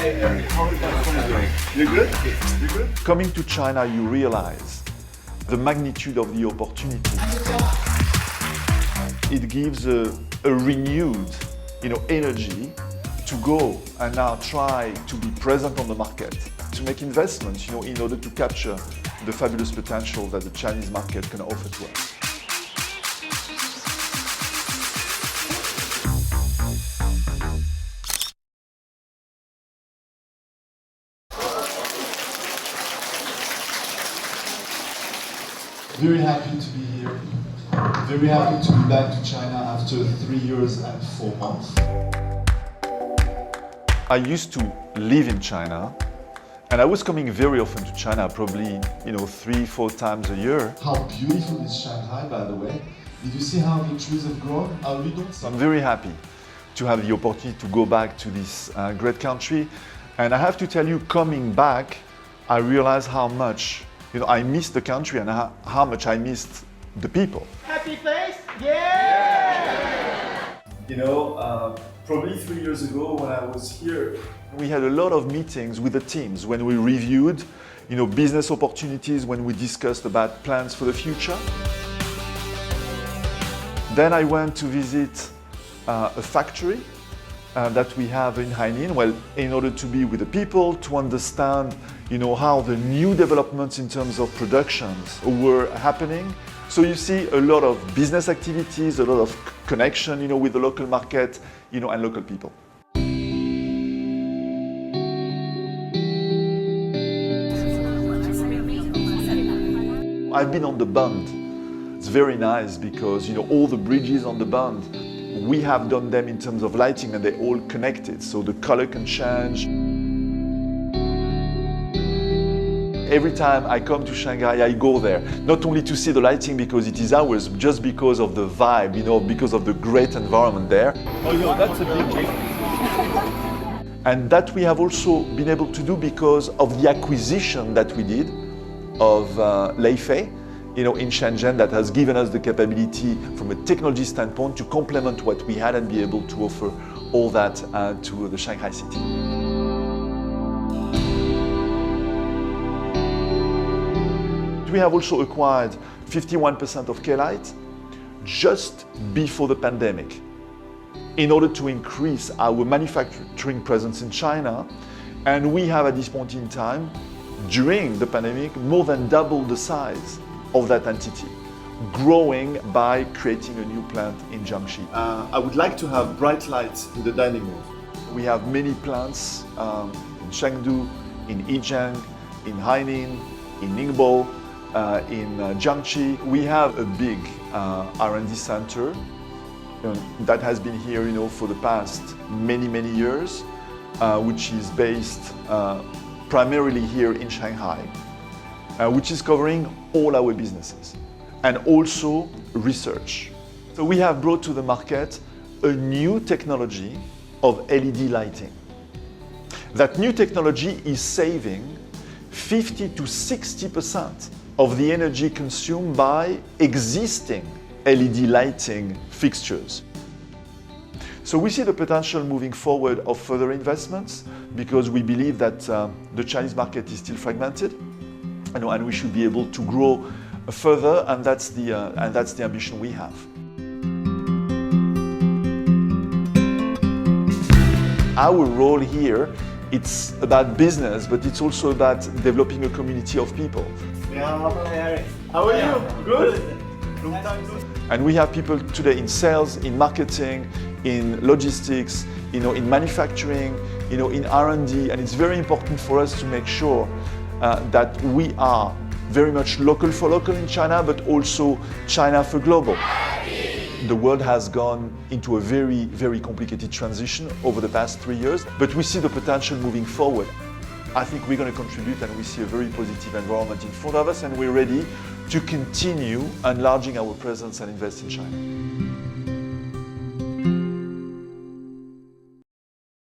You good? You good? Coming to China, you realize the magnitude of the opportunity. It gives a renewed, energy to go and now try to be present on the market, to make investments, in order to capture the fabulous potential that the Chinese market can offer to us. Very happy to be here. Very happy to be back to China after 3 years and 4 months. I used to live in China, and I was coming very often to China, probably 3-4 times a year. How beautiful is Shanghai, by the way? Did you see how the trees have grown? So I'm very happy to have the opportunity to go back to this great country. And I have to tell you, coming back, I realized how much I missed the country and how much I missed the people. Happy face? Yeah! Probably 3 years ago when I was here, we had a lot of meetings with the teams when we reviewed, business opportunities, when we discussed about plans for the future. Then I went to visit a factory that we have in Hainan, in order to be with the people, to understand, how the new developments in terms of productions were happening. So you see a lot of business activities, a lot of connection, with the local market, and local people. I've been on the bund. It's very nice because, all the bridges on the bund, we have done them in terms of lighting and they're all connected, so the color can change. Every time I come to Shanghai, I go there, not only to see the lighting because it is ours, just because of the vibe, because of the great environment there. Oh, that's a big change. And that we have also been able to do because of the acquisition that we did of Leifei, in Shenzhen, that has given us the capability from a technology standpoint to complement what we had and be able to offer all that to the Shanghai city. We have also acquired 51% of K-Lite just before the pandemic in order to increase our manufacturing presence in China. And we have at this point in time, during the pandemic, more than double the size of that entity, growing by creating a new plant in Jiangxi. I would like to have bright lights in the dining room. We have many plants in Chengdu, in Yijiang, in Hainan, in Ningbo, in Jiangxi. We have a big R&D center that has been here, for the past many years, which is based primarily here in Shanghai, which is covering all our businesses and also research. So we have brought to the market a new technology of LED lighting. That new technology is saving 50 to 60% of the energy consumed by existing LED lighting fixtures. So we see the potential moving forward of further investments because we believe that the Chinese market is still fragmented, and we should be able to grow further, and that's the ambition we have. Our role here, it's about business, but it's also about developing a community of people. Yeah, Harry. How are you? Good? Long time no see. And we have people today in sales, in marketing, in logistics, in manufacturing, in R&D, and it's very important for us to make sure that we are very much local for local in China, but also China for global. The world has gone into a very complicated transition over the past 3 years, but we see the potential moving forward. I think we're going to contribute, and we see a very positive environment in front of us, and we're ready to continue enlarging our presence and invest in China.